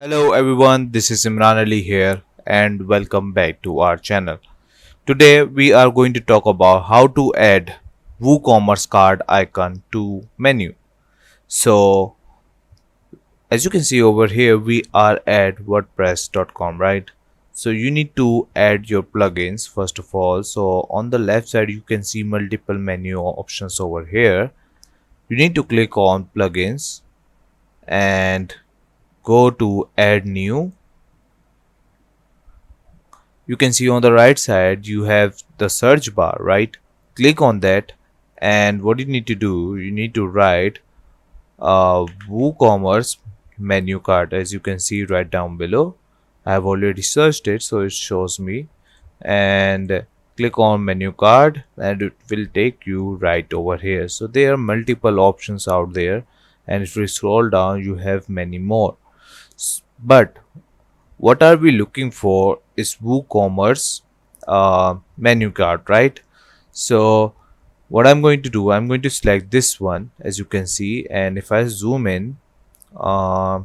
Hello everyone, this is Imran Ali here and welcome back to our channel. Today we are going to talk about how to add WooCommerce card icon to menu. So as you can see over here we are at wordpress.com, right? So you need to add your plugins first of all. So on the left side you can see multiple menu options over here. You need to click on plugins and go to add new. You can see on the right side you have the search bar, right? Click on that, and what you need to do, you need to write WooCommerce menu card, as you can see right down below. I have already searched it, so it shows me. And click on menu card and it will take you right over here. So there are multiple options out there, and if we scroll down you have many more. But what are we looking for is WooCommerce menu card, right? So what I'm going to do, I'm going to select this one, as you can see, and if I zoom in, uh,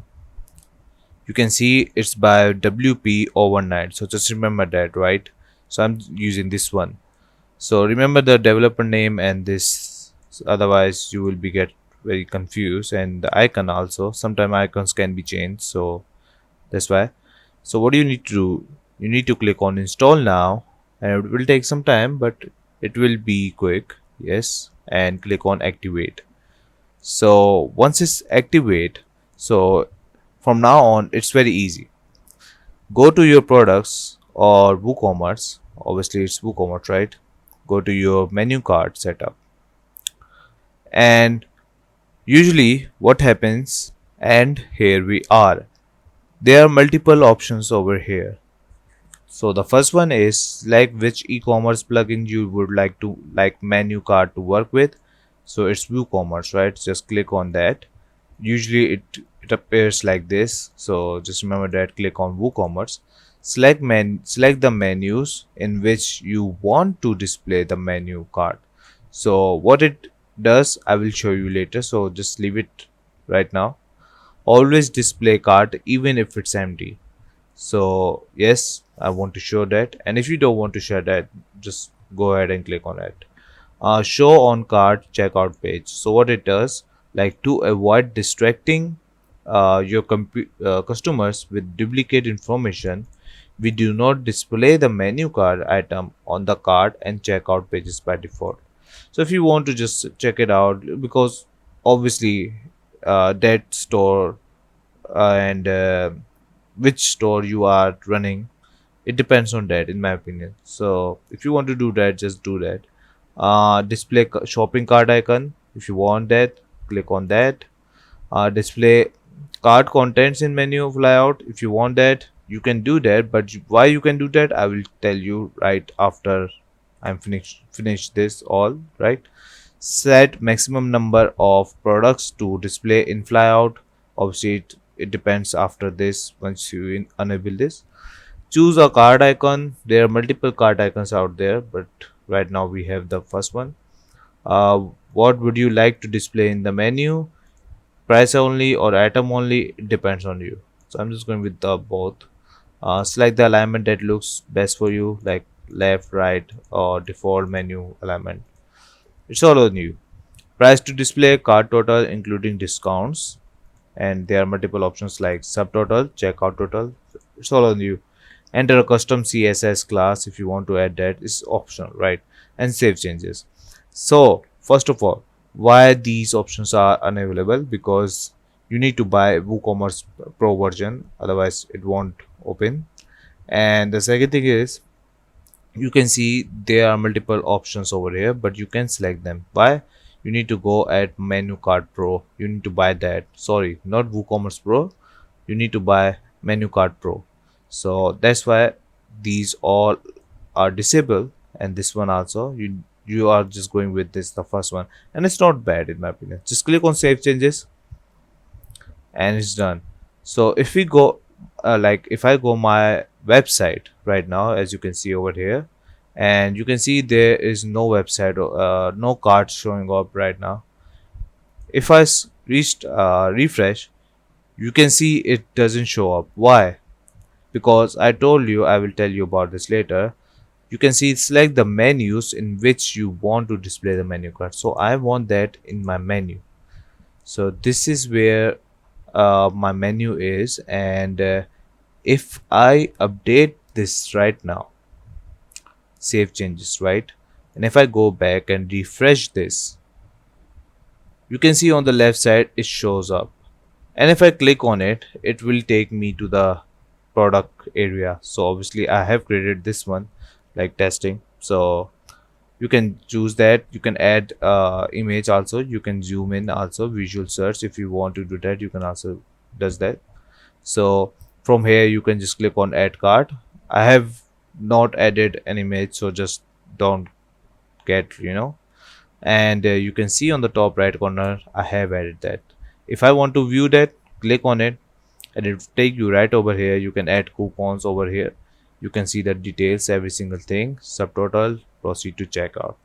you can see it's by WP overnight. So just remember that, right? So I'm using this one. So remember the developer name and this, otherwise you will be get very confused. And the icon also, sometimes icons can be changed, so that's why. So what do you need to do? You need to click on install now, and it will take some time, but it will be quick. Yes, and click on activate. So once it's activate, so from now on it's very easy. Go to your products or WooCommerce. Obviously it's WooCommerce, right? Go to your menu card setup, and usually what happens, and here we are. There are multiple options over here. So the first one is like which e-commerce plugin you would like to menu card to work with. So it's WooCommerce, right? Just click on that. Usually it appears like this. So just remember that, click on WooCommerce. Select the menus in which you want to display the menu card. So what it does, I will show you later. So just leave it right now. Always display cart even if it's empty. So yes, I want to show that, and if you don't want to share that, just go ahead and click on it. Show on cart checkout page. So what it does, like to avoid distracting your customers with duplicate information, we do not display the menu card item on the cart and checkout pages by default. So if you want to just check it out, because obviously that store and which store you are running, it depends on that, in my opinion. So if you want to do that, just do that. Display shopping cart icon, if you want that, click on that. Display cart contents in menu of layout, if you want that, you can do that. But why you can do that, I will tell you right after I'm finish this all, right? Set maximum number of products to display in flyout. Obviously it depends after this, once you enable this. Choose a card icon. There are multiple card icons out there, but right now we have the first one. uh, what would you like to display in the menu? Price only or item only, it depends on you. So I'm just going with the both. Select the alignment that looks best for you, like left, right, or default menu alignment. It's all on you. Price to display cart total including discounts, and there are multiple options like subtotal, checkout total. It's all on you. Enter a custom CSS class if you want to add that. It's optional, right? And save changes. So first of all, why these options are unavailable? Because you need to buy WooCommerce Pro version, otherwise it won't open. And the second thing is, you can see there are multiple options over here, but you can select them. Why? You need to go at menu card pro, you need to buy that. Sorry, not WooCommerce Pro, you need to buy menu card pro. So that's why these all are disabled, and this one also, you are just going with this, the first one, and it's not bad in my opinion. Just click on save changes and it's done. So if we go if I go my website right now, as you can see over here, and you can see there is no website, no card showing up right now. If I refresh, You can see it doesn't show up. Why? Because I told you I will tell you about this later. You can see select the menus in which you want to display the menu card. So I want that in my menu. So this is where my menu is, and if I update this right now, save changes, right? And if I go back and refresh this, you can see on the left side it shows up. And if I click on it, it will take me to the product area. So obviously I have created this one like testing. So you can choose that. You can add image also. You can zoom in also, visual search. If you want to do that, you can also does that. So from here you can just click on add cart. I have not added an image, so just don't get and you can see on the top right corner I have added that. If I want to view that, click on it and it will take you right over here. You can add coupons over here. You can see the details, every single thing, subtotal, proceed to checkout.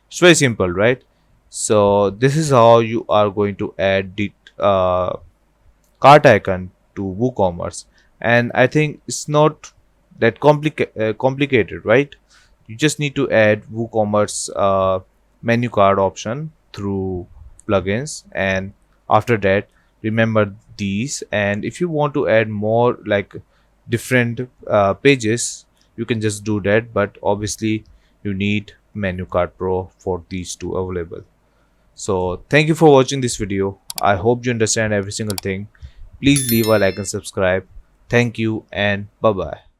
It's very simple, right? So this is how you are going to add the cart icon to WooCommerce, and I think it's not that complicated, right? You just need to add WooCommerce menu card option through plugins, and after that, remember these. And if you want to add more like different pages, you can just do that. But obviously, you need Menu Card Pro for these two available. So thank you for watching this video. I hope you understand every single thing. Please leave a like and subscribe. Thank you and bye bye.